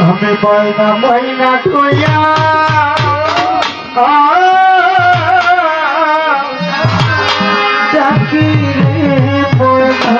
আমি ময়না ময়না কইয়া ডাকি রে ময়না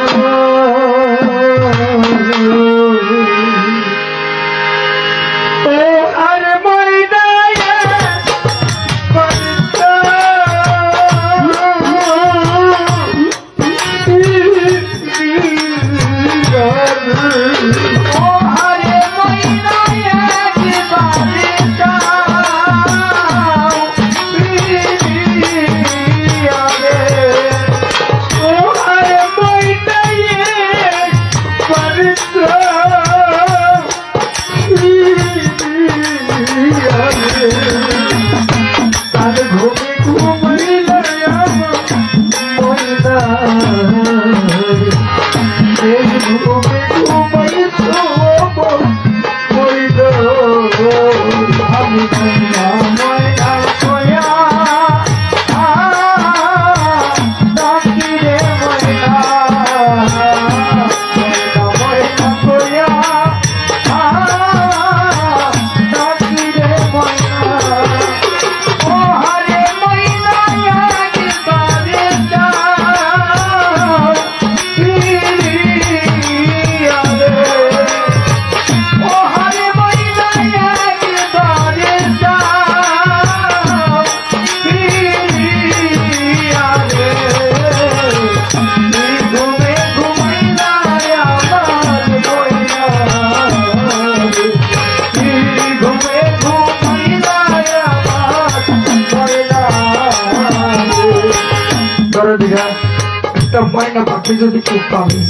ময়না পাখি যদি খুব পাবে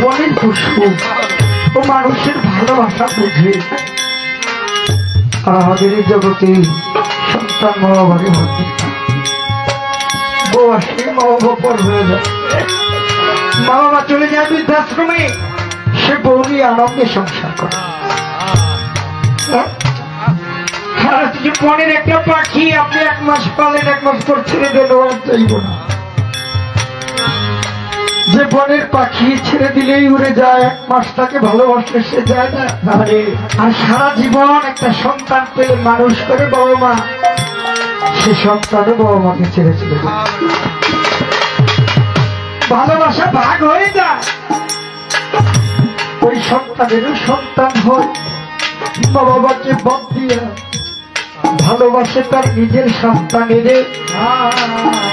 বনের পশু ও মানুষের ভালোবাসা বুঝে আর আমাদের এই জগতে সন্তান মা বাবাকে ভাবি বউ আসলে মা বাবা পর হয়ে যায় মা বাবা চলে যায় বৃদ্ধাশ্রমে সে বউ নিয়ে আনন্দে সংসার করে বনের একটা পাখি আপনি 1 মাস পালেন 1 মাস পর ছেড়ে দেবো চাইব না যে বনের পাখি ছেড়ে দিলেই উড়ে যায় 1 মাস তাকে ভালোবাসলে সে যায় না আর সারা জীবন একটা সন্তান পেলে মানুষ করে বাবা মা সে সন্তানও বাবা মাকে ছেড়ে চলে যায় ভালোবাসা ভাগ হয়ে যায় ওই সন্তানেরও সন্তান হয় বাবা মাকে বদ দিয়ে ভালোবাসে তার নিজের সন্তানের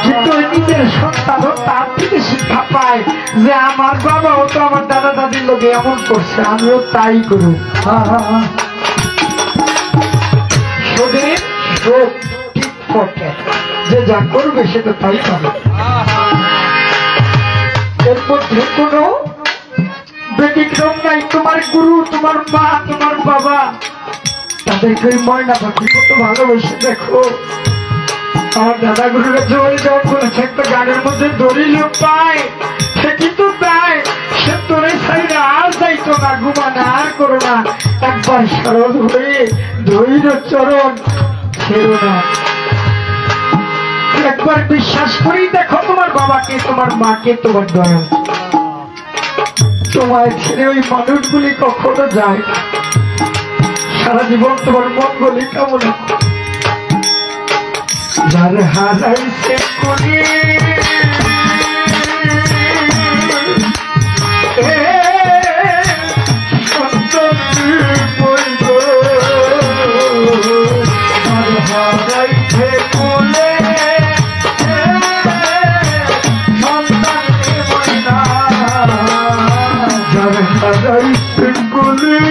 কিন্তু ওই নিজের সন্তানও তার থেকে শিক্ষা পায় যে আমার বাবাও তো আমার দাদা দাদির লোকে এমন করছে আমিও তাই করব যে যা করবে সেটা তাই পাবে এর মধ্যে কোনো ব্যতিক্রম নাই তোমার গুরু তোমার মা তোমার বাবা তাদেরকে ওই ময়না পাখি কত ভালোবেসে দেখো আমার দাদা গুরুরা জল জল করেছে একটা গানের মধ্যে দড়িল পায় সে কিন্তু তাই সে তোরে সাইডে আর যাইতো না ঘুমানা আর করো না একবার সরল হয়ে ধৈর্য চরণ ছেড়ো না একবার বিশ্বাস করেই দেখো তোমার বাবাকে তোমার মাকে তোমার দয়া তোমার ছেড়ে ওই মানুষগুলি কখনো যায় সারা জীবন তোমার মঙ্গলই কামনা যার হারাইছে করি হারাইছে কোলে সন্তান যার হারাইছে কোলে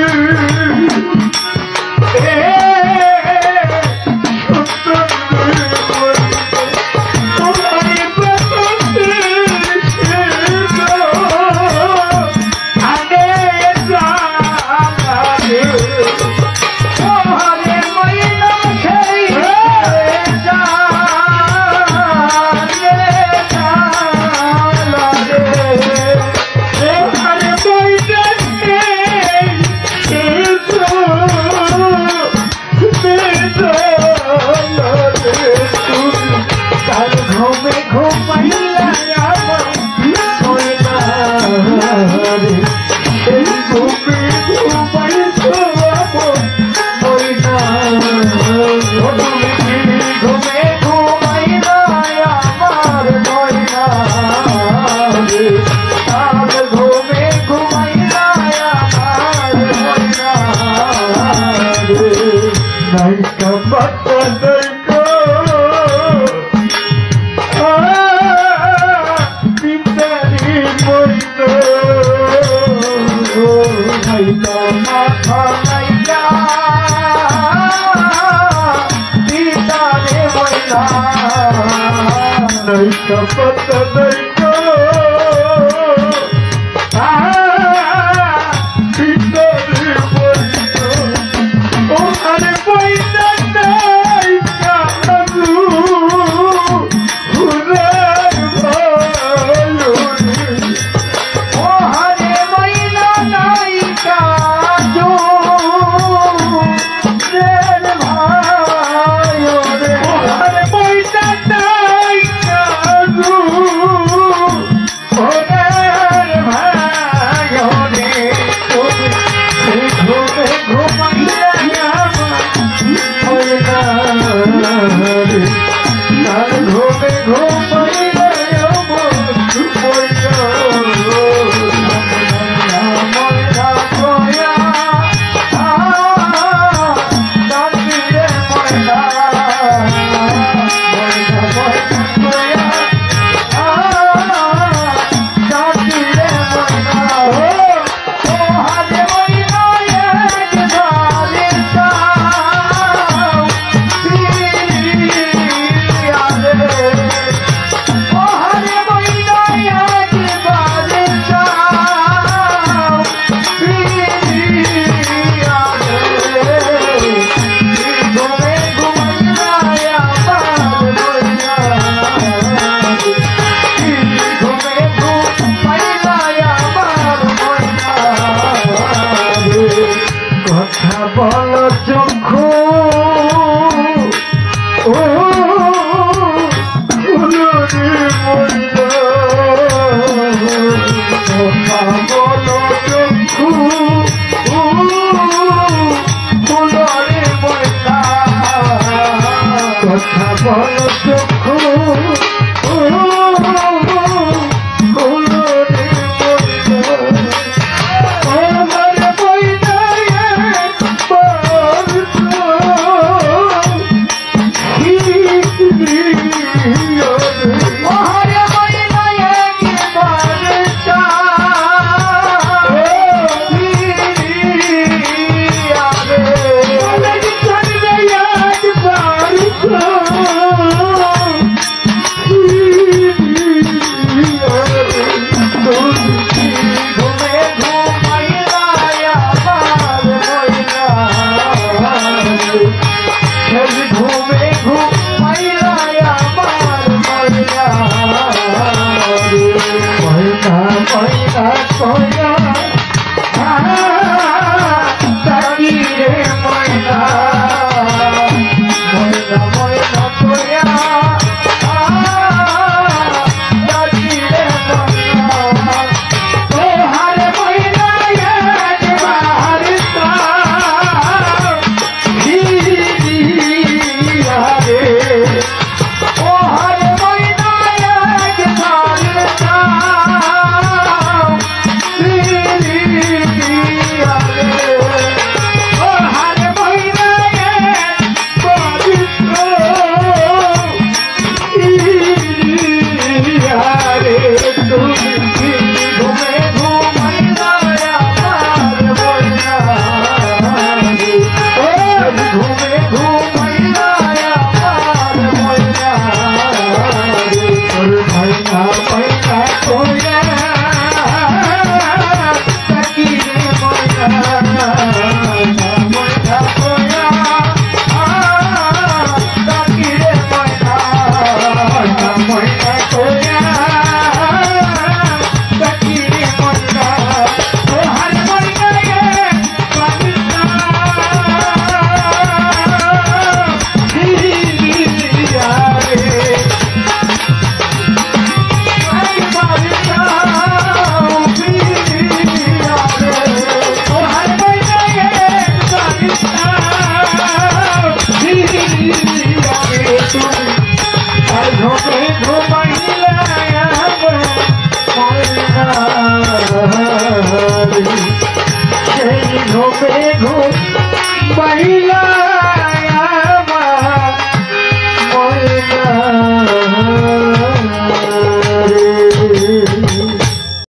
I don't